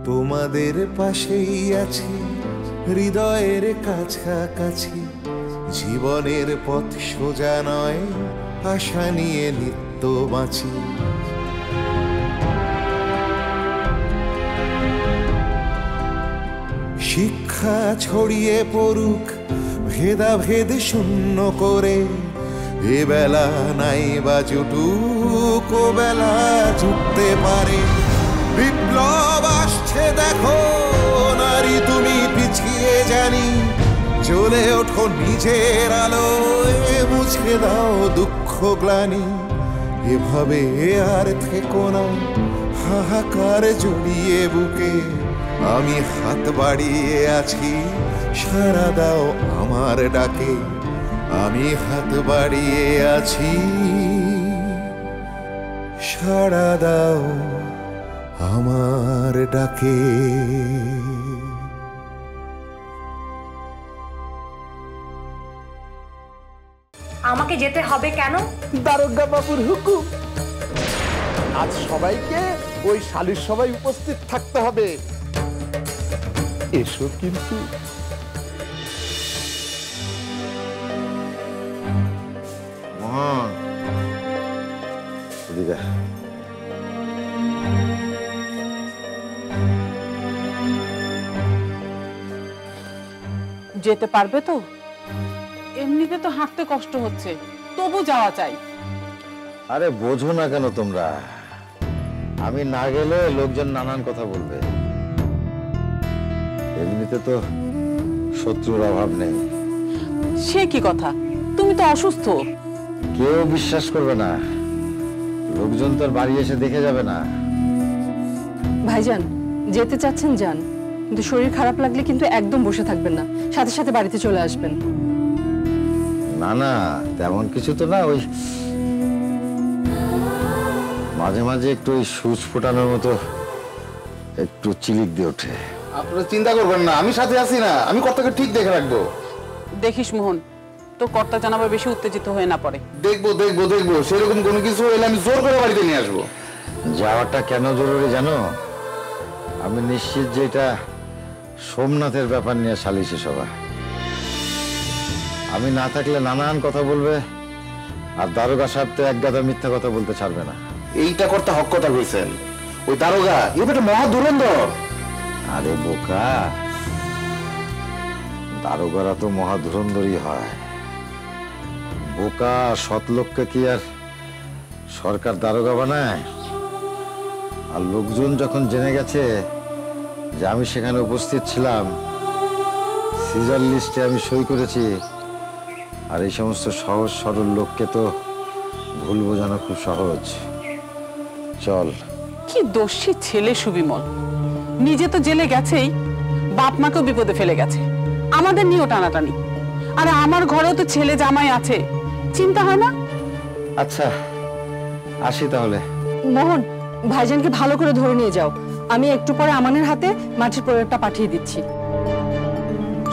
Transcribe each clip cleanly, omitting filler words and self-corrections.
তোমাদের পাশেই আছি হৃদয়ের কাছাকাছি, জীবনের পথ সোজা নয়, আশা নিয়ে নিত্য বাঁচি। শিক্ষা ছড়িয়ে পড়ুক ভেদাভেদ শূন্য করে, এ বেলা নাই বা জুটুক ও বেলা জুটতে পারে। বিপ্লব আসছে দেখো নারী তুমি পিছিয়ে জানি, চলে ওঠো নিজের আলোয়, মুছে দাও দুঃখ গ্লানি। এভাবে আর থেকো না হাহাকার জড়িয়ে বুকে, আমি হাত বাড়িয়ে আছি সাড়া দাও আমার ডাকে। আমি হাত বাড়িয়ে আছি সাড়া দাও আমার ডাকে। আমাকে যেতে হবে কেন? দারোগা বাবুর হুকুম। আজ সবাইকে ওই শালির সভায় উপস্থিত থাকতে হবে। এসো কিন্তু। যেতে পারবে তো? এমনিতে তো হাঁটতে কষ্ট হচ্ছে, তবু যাওয়া চাই। আরে বোঝো না কেন তোমরা, আমি না গেলে লোকজন নানান কথা বলবে। এমনিতে তো শত্রুর অভাব নেই। সে কি কথা? তুমি তো অসুস্থ। কেউ বিশ্বাস করবে না, লোকজন তোর বাড়ি এসে দেখে যাবে না। ভাইজান যেতে চাচ্ছেন যান, কিন্তু শরীর খারাপ লাগলে কিন্তু একদম বসে থাকবেন না, সাথে সাথে বাড়িতে চলে আসবেন। না না, তেমন কিছু তো না, ওই মাঝে মাঝে একটু ওই সুচ ফোটানোর মতো একটু চিলিক দিয়ে ওঠে। আপনারা চিন্তা করবেন না, আমি সাথে আছি না, আমি কর্তাকে ঠিক দেখে রাখবো। দেখিস মোহন, তোর কর্তা যেন আবার বেশি উত্তেজিত হয়ে না পড়ে। দেখবো দেখবো দেখবো, সেরকম কোনো কিছু হলে আমি জোর করে বাড়িতে নিয়ে আসবো। যাওয়াটা কেন জরুরি জানো? আমি নিশ্চিত যে এটা সোমনাথের ব্যাপার নিয়ে সালিশি সভা। আমি না থাকলে নানান কথা বলবে, আর দারোগা সাহেব তো এক গাদা মিথ্যা কথা বলতে ছাড়বে না। এইটা কর্তা হক কথা কইছেন, ওই দারোগা এ বেটা মহা ধুরন্ধর। আরে বোকা, দারোগারা তো মহা ধুরন্ধরই হয়। বোকা সৎ লোককে কি আর সরকার দারোগা বানায়? আর লোকজন যখন জেনে গেছে যে আমি সেখানে উপস্থিত ছিলাম, সিজার লিস্টে আমি সই করেছি, আর এই সমস্ত সহজ সরল লোককে তো ভুল বোঝানো খুব সহজ। চল। কি দোষী ছেলে সুবিমল, নিজে তো জেলে গেছেই, বাপ মাকেও বিপদে ফেলে গেছে, আমাদের নিয়েও টানাটানি। আর আমার ঘরেও তো ছেলে জামাই আছে, চিন্তা হয় না? আচ্ছা আসি তাহলে। মোহন, ভাইজানকে ভালো করে ধরে নিয়ে যাও, আমি একটু পরে আমানের হাতে মাটির প্রলেপটা পাঠিয়ে দিচ্ছি।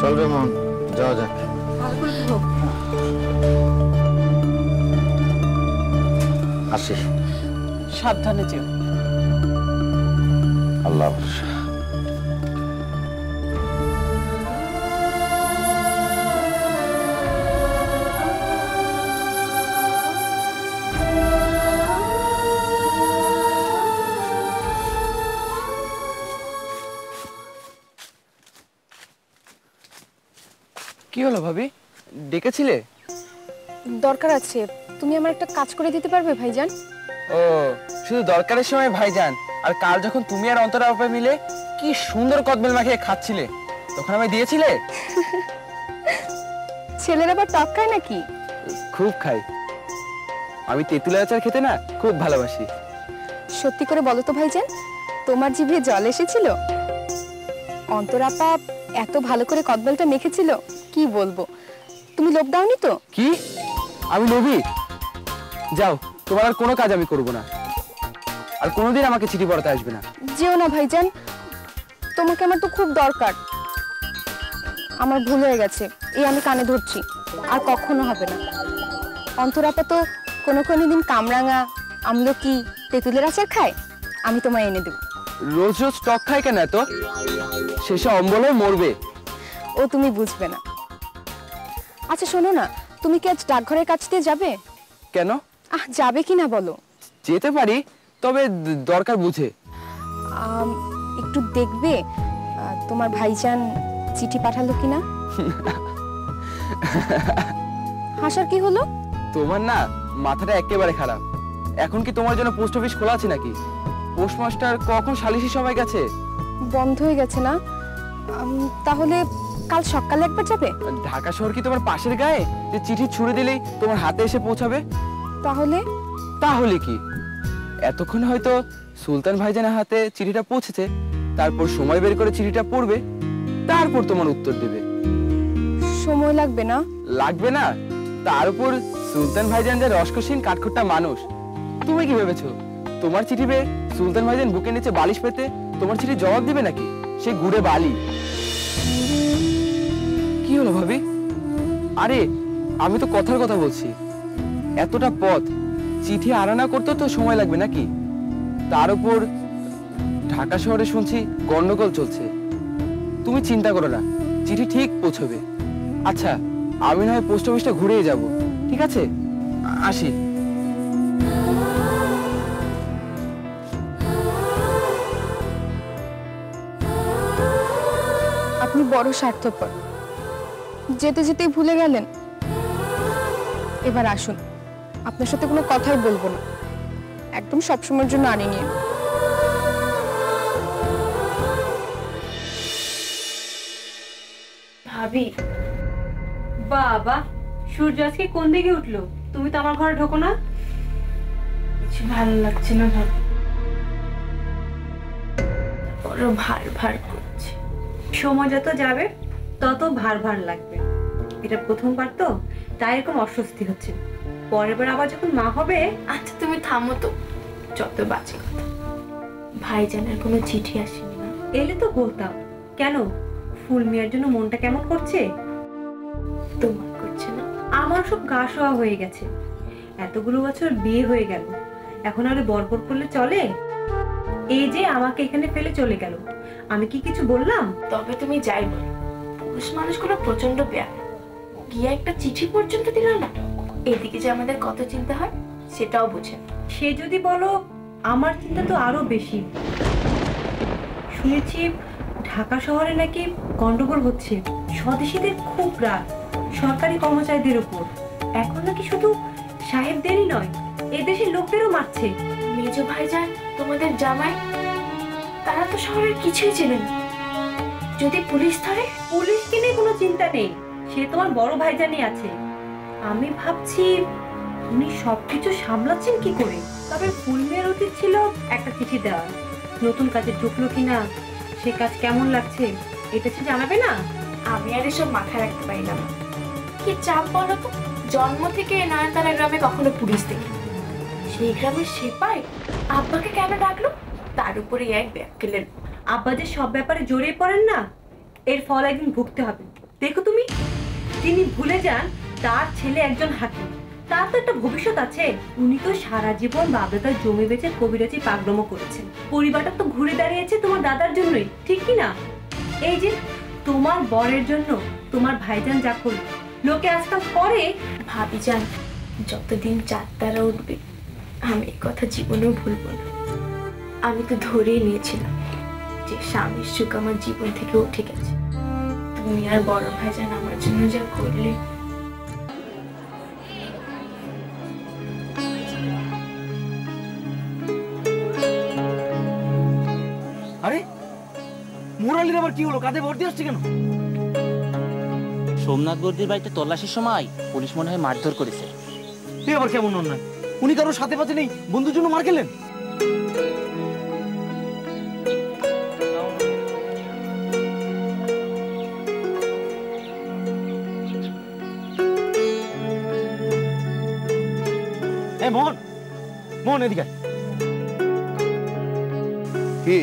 চল রে মোহন, যাওয়া যাক। আসি। সাবধানে যেও। আল্লাহ ভরসা। কি হলো ভাবি, ডেকেছিলে? দরকার আছে, তুমি আমার একটা কাজ করে দিতে পারবে ভাইজান? ও, শুধু দরকারের সময় ভাইজান, আর কাল যখন তুমি আর অন্তরা আপা মিলে কি সুন্দর কদবেল মাখিয়ে খাচ্ছিলে, তখন আমায় দিয়েছিলে? ছেলেরা আবার টক খায় নাকি? খুব খাই, আমি তেঁতুলের আচার খেতে না খুব ভালোবাসি। সত্যি করে বলো তো ভাইজান, তোমার জিভে জল এসেছিল? অন্তরা আপা এত ভালো করে কদবেলটা মেখেছিল, কি বলবো। তুমি লোভ দাওনি তো? কি আমি লোভী? যাও, তোমার আর কোনো কাজ আমি করবো না, আর কোনোদিন আমাকে চিঠি পড়াতে আসবে না। যেও না ভাইজান, তোমাকে আমার তো খুব দরকার। আমার ভুল হয়ে গেছে, এই আমি কানে ধরছি, আর কখনো হবে না। অন্তরা আপা তো কোনো দিন কামরাঙা, আমলকি, তেঁতুলের আচার খায়, আমি তোমায় এনে দেব। রোজ রোজ টক খায় কেন এত? শেষে অম্বল হয়ে মরবে। ও তুমি বুঝবে না। আচ্ছা শোনো না, তুমি কি আজ ডাকঘরের কাছ দিয়ে যাবে? কেন? যাবে কি না বলো? যেতে পারি, তবে দরকার বুঝে। একটু দেখবে তোমার ভাইজান চিঠি পাঠালো কিনা। হাসার কি হলো? তোমার না মাথাটা একেবারে খারাপ। এখন কি তোমার জন্য পোস্ট অফিস খোলা আছে নাকি? পোস্টমাস্টার কখন সালিশি সবাই গেছে? বন্ধ হয়ে গেছে না? তাহলে কাল সকালে একবার যাবে? ঢাকা শহর কি তোমার পাশের গায়ে যে চিঠি ছুড়ে দিলেই তোমার হাতে এসে পৌঁছাবে? তাহলে কি এতক্ষণ হয়তো সুলতান ভাইজানের হাতে চিঠিটা পৌঁছেছে, তারপর সময় বের করে চিঠিটা পড়বে, তারপর তোমার উত্তর দেবে। সময় লাগবে না? লাগবে না? তার উপর সুলতান ভাইজান যে রসকসীন কাঠখোট্টা মানুষ। তুমি কি ভেবেছো তোমার চিঠি পেয়ে সুলতান ভাইজান বুকের নিচে বালিশ পেতে তোমার চিঠি জবাব দিবে নাকি? সে গুড়ে বালি। কি হলো ভাবি? আরে আমি তো কথার কথা বলছি। এতটা পথ চিঠি আনানা করতে তো সময় লাগবে নাকি? তার উপর ঢাকা শহরে শুনছি গন্ডগোল চলছে। তুমি চিন্তা করো না, চিঠি ঠিক পৌঁছবে। আচ্ছা আমি না হয় পোস্ট অফিসটা ঘুরেই যাব, ঠিক আছে? আসি। আপনি বড় স্বার্থপর, যেতে যেতে ভুলে গেলেন। এবার আসুন, আপনার সাথে কোনো কথাই বলবো না, একদম সবসময়ের জন্য আনিয়ে নিয়ে। ভাবি, বাবা সূর্য আজকে কোন দিকে উঠলো? তুমি তো আমার ঘরে ঢোকো না। কিছু ভালো লাগছে না ভাবি, বড় ভার ভার করছে। সময় যত যাবে তত ভার ভার লাগবে। এটা প্রথমবার তো, তাই এরকম অস্বস্তি হচ্ছে। পরের বার আবার যখন মা হবে। আচ্ছা তুমি থামো তো, যত বাজে কথা। ভাইজানের কোনো চিঠি আসেনি না? এলে তো বলতাম। কেন, ফুল মিয়ার জন্য মনটা কেমন করছে? তোমার করছে না? আমার সব গা শোয়া হয়ে গেছে। এতগুলো বছর বিয়ে হয়ে গেল, এখন আরে বরবর করলে চলে? এই যে আমাকে এখানে ফেলে চলে গেল, আমি কি কিছু বললাম? তবে তুমি যাই বলো, পুরুষ মানুষগুলো প্রচন্ড বেয়ার। গিয়ে একটা চিঠি পর্যন্ত দিল না। এদিকে যে আমাদের কত চিন্তা হয় সেটাও বুঝে। সে যদি বলো, আমার চিন্তা তো আরো বেশি। শুনেছি ঢাকা শহরে নাকি গন্ডগোল হচ্ছে, স্বদেশীদের খুব রাগ সরকারি কর্মচারীদের উপর। এখন নাকি শুধু সাহেবদেরই নয়, এদেশের লোকদেরও মারছে। মেজো ভাইজান তোমাদের জামাই, তারা তো শহরের কিছুই চেনে না। যদি পুলিশ ধরে? পুলিশকে নিয়ে কোনো চিন্তা নেই, সে তোমার বড় ভাইজানই আছে। আমি ভাবছি উনি সবকিছু সামলাচ্ছেন কি করে। তবে ফুলমের উচিত ছিল একটা চিঠি দেওয়া, নতুন কাজে ঢুকলো কিনা, সে কাজ কেমন লাগছে, এটা সে জানাবে না? আমি আর এসব মাথায় রাখতে পারি না। কি চাপ বলো তো, জন্ম থেকে নয়নতারা গ্রামে কখনো পুলিশ দেখি, সেই গ্রামের সেপাই আব্বাকে কেন ডাকলো? তার উপরে এক ব্যাককেলের। আব্বা যে সব ব্যাপারে জড়িয়ে পড়েন না, এর ফল একদিন ভুগতে হবে। দেখো তুমি, তিনি ভুলে যান তার ছেলে একজন হাকিম, তার তো একটা ভবিষ্যৎ আছে। উনি তো সারা জীবন বাপদাদার জমি বেচে কবিরাজি পাগড়মো করেছেন। পরিবারটা তো ঘুরে দাঁড়িয়েছে তোমার দাদার জন্যই, ঠিক কি না? এই যে তোমার বরের জন্য তোমার ভাইজান যা করল, লোকে আজকাল করে। ভাবি যান, যতদিন চাঁদতারা উঠবে আমি এই কথা জীবনেও ভুলবো না। আমি তো ধরেই নিয়েছিলাম যে স্বামীর সুখ আমার জীবন থেকে উঠে গেছে। তুমি আর বড় ভাইজান আমার জন্য যা করলে। আরে মুরালির আবার কি হলো? কাঁধে ভর্তি আসছে কেন? সোমনাথ বর্দির বাড়িতে তল্লাশির সময় পুলিশ মনে হয় মারধর করেছে। এ আবার কেমন অন্যায়? উনি কারোর সাথে পাতে নেই, বন্ধুর জন্য মার খেলেন? মোহন, মোহন এদিকে। কি?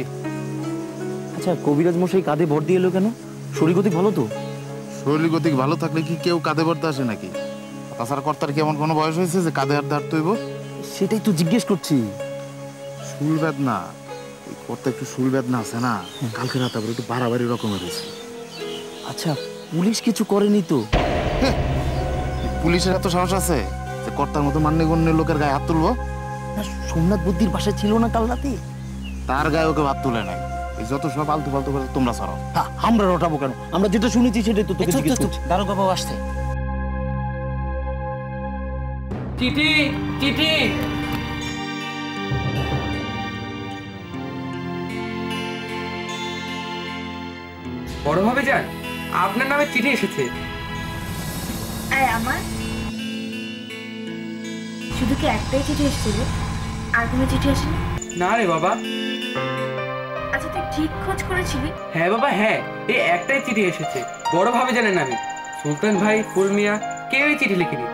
আচ্ছা কবিরাজ মশাই কাঁধে ভর দিয়ে এলো কেন? শরীর গতি ভালো তো? শরীর গতি ভালো থাকলে কি কেউ কাঁধে ভরতে আসে নাকি? তাছাড়া কর্তার কি এমন কোনো বয়স হয়েছে যে কাঁধে হাত ধরতে হইব? সেটাই তো জিজ্ঞেস করছি। শুল বেদনা ওই কর্তা একটু শুল বেদনা আছে না, কালকে রাতে আবার একটু বাড়াবাড়ি রকমের হয়েছে। আচ্ছা, পুলিশ কিছু করেনি তো? পুলিশের এত সাহস আছে যে কর্তার মতো মান্যগণ্য লোকের গায়ে হাত তুলবো? সোমনাথ বুদ্ধির পাশে ছিল না কাল রাতে? তার গায়ে ওকে হাত তুলে নাই। এই যত সব আলতু ফালতু করে তোমরা সরাও। আমরা রটাবো কেন? আমরা যেটা শুনেছি সেটাই তো তোকে জিজ্ঞেস করছি। দারোগা বাবু আসছে। চিঠি চিঠি। বড় ভাবে যান, আপনার নামে চিঠি এসেছে। আমার শুধু কি একটাই চিঠি এসেছিল? আর কোনো চিঠি আসেনি? না রে বাবা। আচ্ছা, তুই ঠিক খোঁজ করেছিলি? হ্যাঁ বাবা, হ্যাঁ, এই একটাই চিঠি এসেছে বড় ভাবে জানেন নামে। সুলতান ভাই, ফুল মিয়া কেউই চিঠি লিখিনি।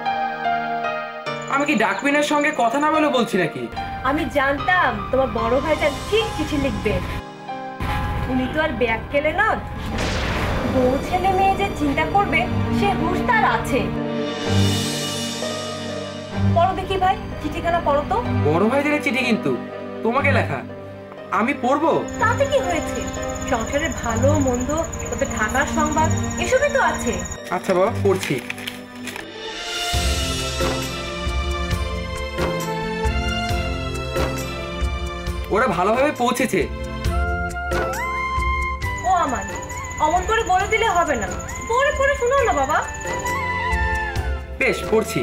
আমি কি ডাকবিনের সঙ্গে কথা না বলে বলছি নাকি? আমি জানতাম তোমার বড় ভাইটা ঠিক চিঠি লিখবে। উনি তো আর ব্যাগ কেলে নন। বউ ছেলে মেয়ে যে চিন্তা করবে সে হুঁশ তার আছে। পড়ো দেখি ভাই, চিঠিখানা পড়ো তো। বড় ভাইদের চিঠি কিন্তু তোমাকে লেখা, আমি পড়বো? তাতে কি হয়েছে? সংসারের ভালো মন্দ, ওদের ঢাকার সংবাদ এসবই তো আছে। আচ্ছা বাবা, পড়ছি। ওরা ভালোভাবে পৌঁছেছে। ও আমার, অমন করে বলে দিলে হবে না, পড়ে পড়ে শোনাও না বাবা। বেশ, পড়ছি।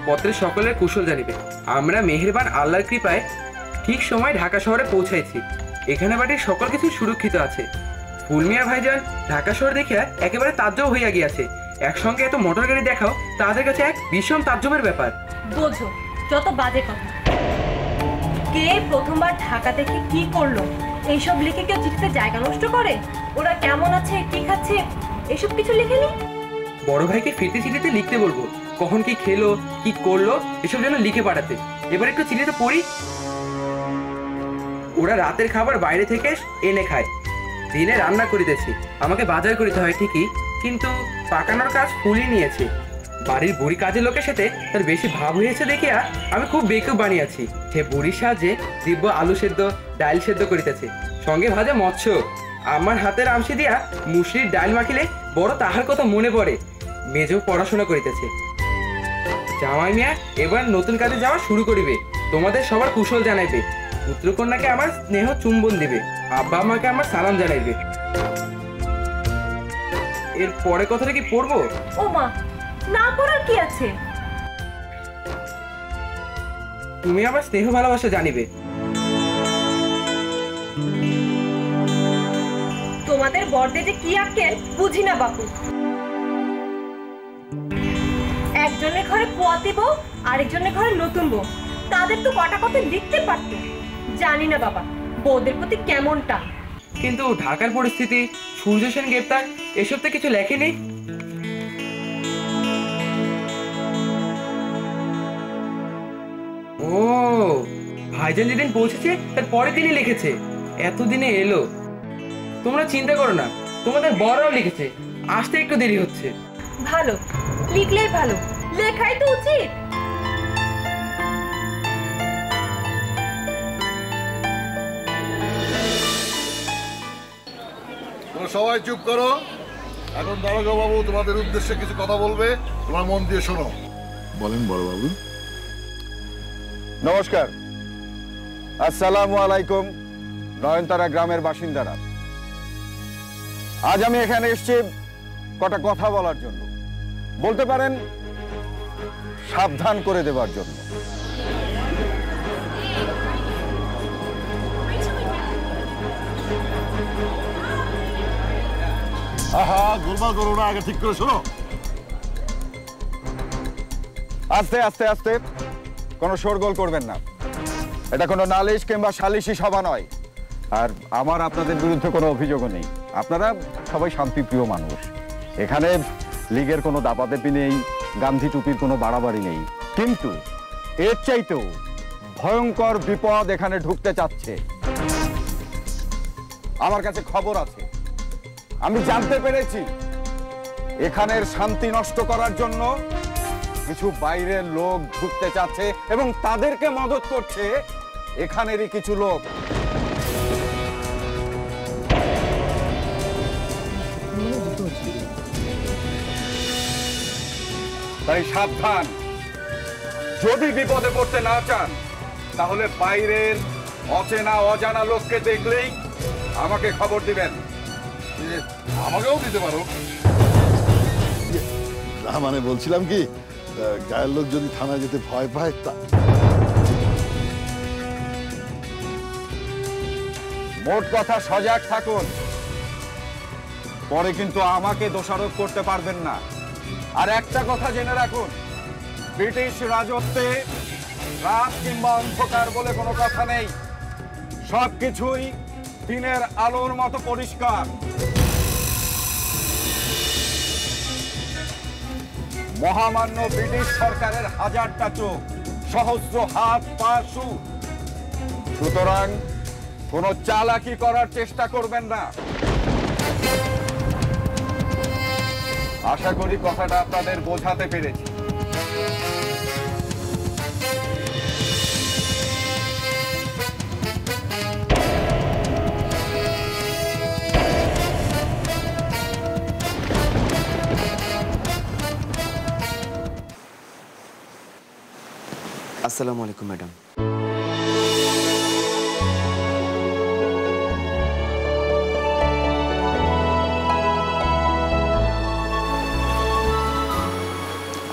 পত্রে সকলের কুশল জানিবে। আমরা মেহেরবান আল্লাহর কৃপায় ঠিক সময় ঢাকা শহরে পৌঁছাইছি। এখানে বাড়ির সকল কিছু সুরক্ষিত আছে। ফুলমিয়া ভাইজান ঢাকা শহর দেখিয়া একেবারে তাজ্জব হইয়া গিয়াছে। একসঙ্গে এত মোটর গাড়ি দেখাও তাদের কাছে এক ভীষণ তাজ্জবের ব্যাপার। বোঝো যত বাজে কথা। কে প্রথমবার ঢাকা থেকে কি করলো এইসব লিখে কেউ চিঠিতে জায়গা নষ্ট করে? ওরা কেমন আছে, কি খাচ্ছে, এসব কিছু লিখেনি? বড় ভাইকে ফিরতে চিঠিতে লিখতে বলবো, কখন কি খেলো, কি করলো, এসব যেন লিখে পাঠাতে। এবার একটু চিঠিতে পড়ি। ওরা রাতের খাবার বাইরে থেকে এনে খায়, দিনে রান্না করিতেছি। আমাকে বাজার করিতে হয় ঠিকই, কিন্তু পাকানোর কাজ ফুলই নিয়েছে। বাড়ির বুড়ি কাজের লোকের সাথে তার বেশি ভাব হয়েছে দেখিয়া আমি খুব বেকুব বানিয়েছি। সে বুড়ির সাহায্যে দিব্য আলু সেদ্ধ, ডাল সেদ্ধ করিতেছে, সঙ্গে ভাজা মৎস্য। আমার হাতের আমসি দিয়া মুসরির ডাল মাখিলে বড় তাহার কথা মনে পড়ে। মেজো পড়াশোনা করিতেছে। জামাই মিয়া এবার নতুন কাজে যাওয়া শুরু করিবে। তোমাদের সবার কুশল জানাইবে। পুত্রকন্যাকে আমার স্নেহ চুম্বন দিবে। আব্বা আমাকে আমার সালাম জানাইবে। এর পরে কথাটা কি পড়বো? ও মা, না পড়ার কি আছে? তুমি আমার স্নেহ ভালোবাসা জানিবে। তোমাদের বর্দে যে কি আক্কেল বুঝি না বাপু। একজনের ঘরে পোয়াতি বউ, আরেকজনের ঘরে নতুন বউ, তাদের তো কটা কথা লিখতে পারতো। জানি না বাবা বউদের প্রতি কেমনটা। কিন্তু ঢাকার পরিস্থিতি, সূর্য সেন গ্রেপ্তার, এসব তো কিছু লেখেনি। ও, ভাইজান যেদিন পৌঁছেছে তার পরের দিনই লিখেছে। এতদিনে এলো। তোমরা চিন্তা করো না, তোমাদের বড়রাও লিখেছে, আসতে একটু দেরি হচ্ছে। ভালো, লিখলেই ভালো, লেখাই তো উচিত। সবাই চুপ করো। এখন দারোগা বাবু তোমাদের উদ্দেশ্যে কিছু কথা বলবে, তোমরা মন দিয়ে শোনো। বলেন বড় বাবু। নমস্কার, আসসালামু আলাইকুম নয়নতারা গ্রামের বাসিন্দারা। আজ আমি এখানে এসেছি কটা কথা বলার জন্য, বলতে পারেন সাবধান করে দেবার জন্য। আহা, গোলমাল করো না, আগে ঠিক করে শোনো। আস্তে আস্তে আস্তে, কোনো শোরগোল করবেন না। এটা কোনো নালিশ কিংবা সালিশি সভা নয়। আর আমার আপনাদের বিরুদ্ধে কোনো অভিযোগও নেই। আপনারা সবাই শান্তিপ্রিয় মানুষ। এখানে লীগের কোনো দাপাদাপি নেই, গান্ধী টুপির কোনো বাড়াবাড়ি নেই। কিন্তু এর চাইতেও ভয়ঙ্কর বিপদ এখানে ঢুকতে চাচ্ছে। আমার কাছে খবর আছে, আমি জানতে পেরেছি এখানের শান্তি নষ্ট করার জন্য কিছু বাইরের লোক ঢুকতে চাচ্ছে এবং তাদেরকে মদত করছে এখানেরই কিছু লোক। তাই সাবধান, যদি বিপদে পড়তে না চান তাহলে বাইরের অচেনা অজানা লোককে দেখলেই আমাকে খবর দিবেন। আমাকেও দিতে পারো। না মানে বলছিলাম কি, গায়ের লোক যদি থানায় যেতে ভয় পায় তা। মোট কথা সজাগ থাকুন, পরে কিন্তু আমাকে দোষারোপ করতে পারবেন না। আর একটা কথা জেনে রাখুন, ব্রিটিশ রাজত্বে রাত কিংবা অন্ধকার বলে কোনো কথা নেই, সবকিছুই দিনের আলোর মতো পরিষ্কার। মহামান্য ব্রিটিশ সরকারের হাজারটা চোখ, সহস্র হাত পা সুতরাং কোনো চালাকি করার চেষ্টা করবেন না। আশা করি কথাটা আপনাদের বোঝাতে পেরেছি। আসসালামু আলাইকুম ম্যাডাম।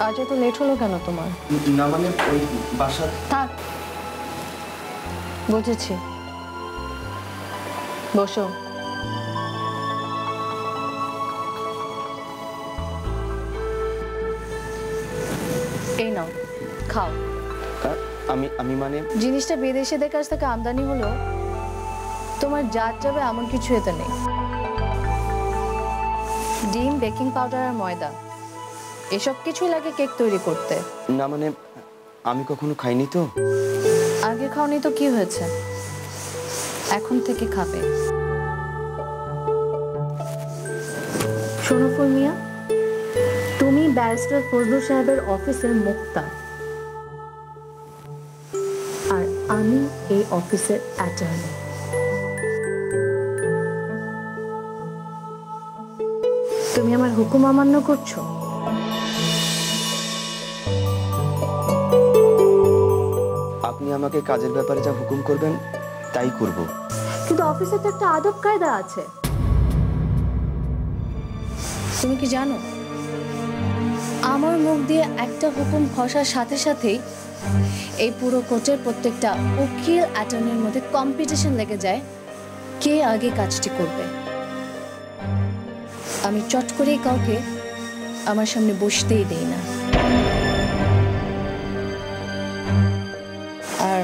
আজ এত লেট হলো কেন তোমার? না মানে ওই বাসা। থাক, বুঝেছি, বসো। এই নাও, খাও। আমি মানে জিনিসটা বিদেশিদের কাছ থেকে আমদানি হলো, তোমার জাত যাবে এমন কিছু এতে নেই। ডিম, বেকিং পাউডার আর ময়দা, এসব কিছুই লাগে কেক তৈরি করতে। না মানে আমি কখনো খাইনি তো। আগে খাওনি তো কি হয়েছে, এখন থেকে খাবে। শোনো ফুলমিয়া, তুমি ব্যারিস্টার ফজলুল সাহেবের অফিসের মুক্তা, আর আমি এই অফিসের অ্যাটর্নি। তুমি আমার হুকুম অমান্য করছো। আপনি আমাকে কাজের ব্যাপারে যা হুকুম করবেন তাই করব। কিন্তু অফিসে তো একটা আদব কায়দা আছে। তুমি কি জানো, আমার মুখ দিয়ে একটা হুকুম খসার সাথে সাথেই এই পুরো কোর্টের প্রত্যেকটা উকিল অ্যাটর্নির মধ্যে কম্পিটিশন লেগে যায় কে আগে কাজটি করবে। আমি চট করেই কাউকে আমার সামনে বসতেই দেই না। আর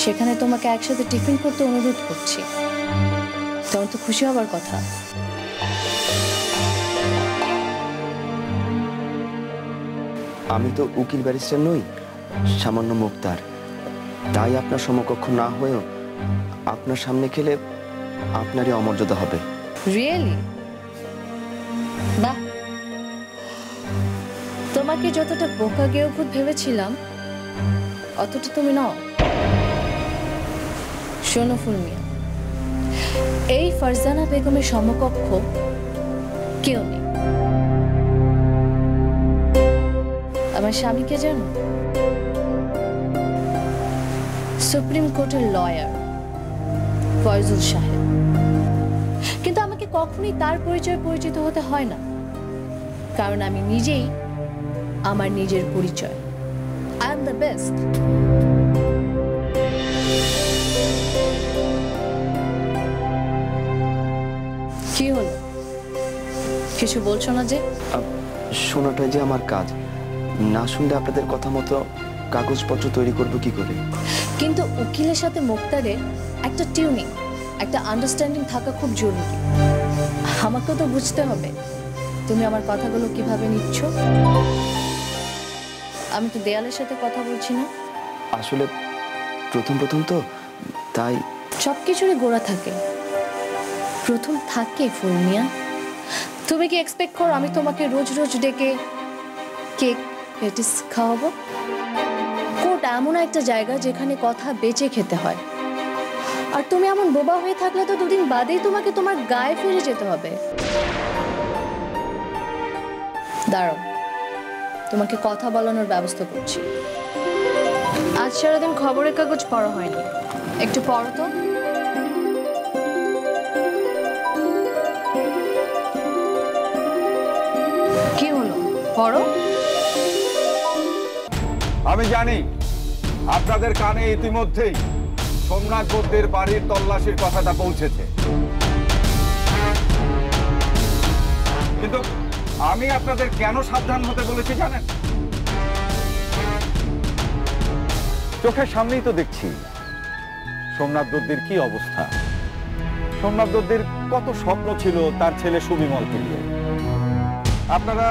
সেখানে তোমাকে একসাথে টিফিন করতে অনুরোধ করছি, তখন তো খুশি হবার কথা। আমি তো উকিল ব্যারিস্টার নই, সামান্য মুক্তার। তাই আপনার সমকক্ষ না হয়েও আপনার সামনে খেলে আপনারই অমর্যাদা হবে। রিয়েলি? বাহ, তোমাকে যতটা বোকা গেয়ভূত ভেবেছিলাম অতটা তুমি নাও। শোনো ফুলমিয়া, এই ফারজানা বেগমের সমকক্ষ কেউ নেই। আমার স্বামীকে জানো? সুপ্রিম কোর্টের লয়ার ফয়জুল সাহেব। কিন্তু আমাকে কখনোই তার পরিচয় পরিচিত হতে হয় না, কারণ আমি নিজেই আমার নিজের পরিচয়। I am the best. কি হলো, কিছু বলছো না যে? শোনাটাই যে আমার কাজ, না শুনলে আপনাদের কথা মতো কাগজপত্র তৈরি করবো কি করে? কিন্তু উকিলের সাথে মুক্তারের একটা টিউনিং, একটা আন্ডারস্ট্যান্ডিং থাকা খুব জরুরি। আমাকেও তো বুঝতে হবে তুমি আমার কথাগুলো কিভাবে নিচ্ছ। আমি তো দেয়ালের সাথে কথা বলছি না। আসলে প্রথম তো তাই। সবকিছুরই গোড়া থাকে, প্রথম থাকে ফুলমিয়া। তুমি কি এক্সপেক্ট করো আমি তোমাকে রোজ রোজ ডেকে কেক পেটিস খাওয়াবো? কোর্ট এমন একটা জায়গা যেখানে কথা বেঁচে খেতে হয়, আর তুমি এমন বোবা হয়ে থাকলে তো দুদিন বাদেই তোমাকে তোমার গায়ে ফিরে যেতে হবে। দাঁড়াও, তোমাকে কথা বলানোর ব্যবস্থা করছি। আজ সারাদিন খবরের কাগজ পড়া হয়নি, একটু পড়ো তো। কি হলো, পড়ো। আমি জানি আপনাদের কানে ইতিমধ্যেই সোমনাথ বদ্যের বাড়ির তল্লাশির কথাটা পৌঁছেছে, কিন্তু আমি আপনাদের কেন সাবধান হতে বলেছি জানেন? চোখের সামনেই তো দেখছি সোমনাথ দত্তের কি অবস্থা। সোমনাথ দত্তের কত স্বপ্ন ছিল তার ছেলে সুবিমলকে নিয়ে। আপনারা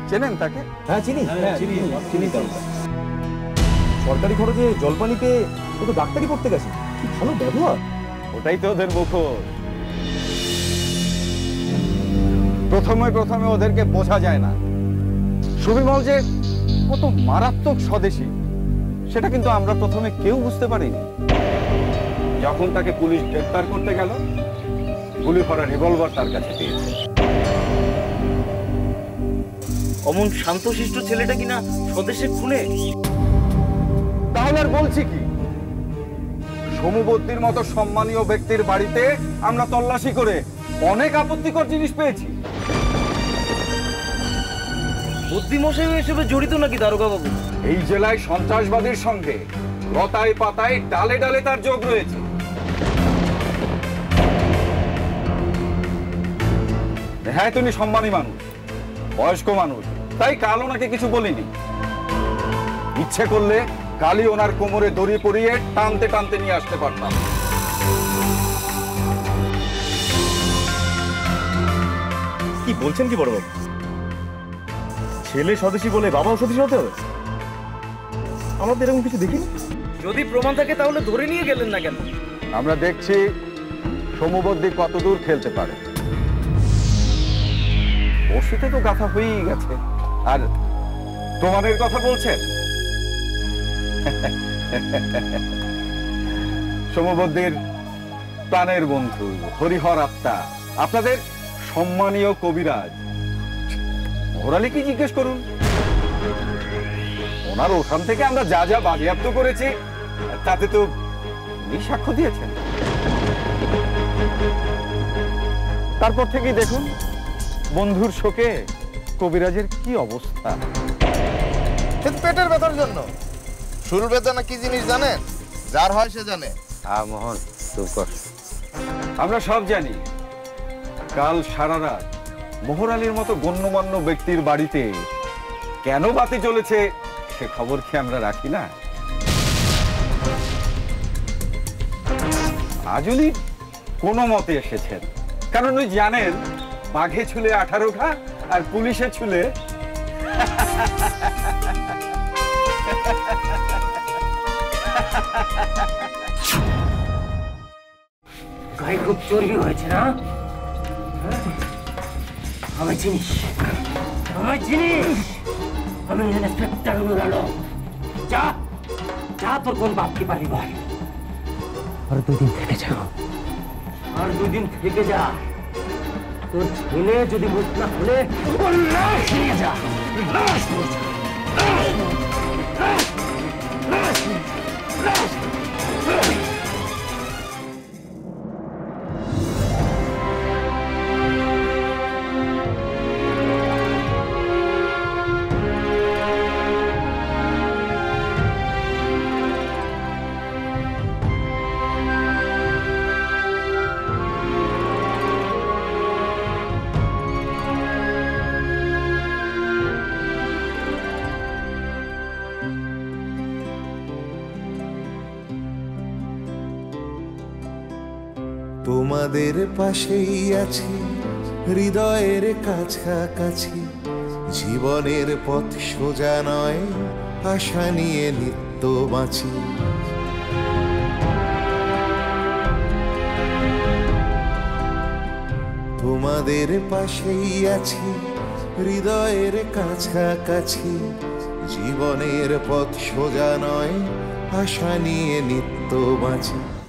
চেনেন তাকে? হ্যাঁ চিনি, চিনি তো। সরকারি খরচে জলপানি পেয়ে ও তো ডাক্তারি পড়তে গেছে, কি ভালো ব্যবহার। ওটাই তো ওদের মুখোশ। প্রথমে ওদেরকে বোঝা যায় না সুবিমল যে কত মারাত্মক স্বদেশী, সেটা কিন্তু আমরা প্রথমে কেউ বুঝতে পারিনি। যখন তাকে পুলিশ গ্রেফতার করতে গেল, গুলি করা রিভলভার তার কাছে পেয়েছে। অমন শান্তশিষ্ট ছেলেটা কিনা স্বদেশে খুনে। তাহলে আর বলছি কি, সমবর্তীর মতো সম্মানীয় ব্যক্তির বাড়িতে আমরা তল্লাশি করে অনেক আপত্তিকর জিনিস পেয়েছি। বুদ্ধিমশাই হিসেবে জড়িত নাকি দারোগা বাবু? এই জেলায় সন্ত্রাসবাদীর সঙ্গে লতায় পাতায় ডালে ডালে তার যোগ রয়েছে। হ্যাঁ, তুমি সম্মানী মানুষ, বয়স্ক মানুষ, তাই কাল ওনাকে কিছু বলিনি। ইচ্ছে করলে কালই ওনার কোমরে দড়ি পরিয়ে টানতে টানতে নিয়ে আসতে পারতাম। কি বলছেন কি বড়বাবু? ছেলে স্বদেশী বলে বাবাও স্বদেশী হতে হবে? আমরা তো এরকম কিছু দেখিনি। যদি প্রমাণ থাকে তাহলে ধরে নিয়ে গেলেন না কেন? আমরা দেখছি সমবর্তী কতদূর খেলতে পারে। বসিতে তো গাথা হয়েই গেছে, আর প্রমাণের কথা বলছেন? সমবর্তীর প্রাণের বন্ধু হরিহর আত্মা, আপনাদের সম্মানীয় কবিরাজ মোহরালিকে জিজ্ঞেস করুন। ওনার ওখান থেকে আমরা যা যা বাজেয়াপ্ত করেছি তাতে তো উনি সাক্ষ্য দিয়েছেন। তারপর থেকেই দেখুন বন্ধুর শোকে কবিরাজের কি অবস্থা। পেটের ব্যথার জন্য। শুল বেদনা কি জিনিস জানেন? যার হয় সে জানে। মোহন চুপ কর। আমরা সব জানি কাল সারা রাত মোহরালির মতো গণ্যমান্য ব্যক্তির বাড়িতে কেন বাতি চলেছে সে খবর কি আমরা রাখি না? আজ উনি কোনো মতে এসেছেন, কারণ উনি জানেন বাঘে ছুলে 18 ঘা আর পুলিশে ছুলে গায়ে খুব চর্বি হয়েছে না? আমায় চিনিস? আমি ইন্সপেক্টর গেল। যা যা, তোর কোন বাপকে পারি বল। আর 2 দিন থেকে যা। তোর ছেলে যদি মুখ না খুলে ওর লাশ নিয়ে যা। তোমাদের পাশেই আছি, হৃদয়ের কাছাকাছি। জীবনের পথ সোজা নয়, আশা নিয়ে নিত্য বাঁচি। তোমাদের পাশেই আছি, হৃদয়ের কাছাকাছি। জীবনের পথ সোজা নয়, আশা নিয়ে নিত্য বাঁচি।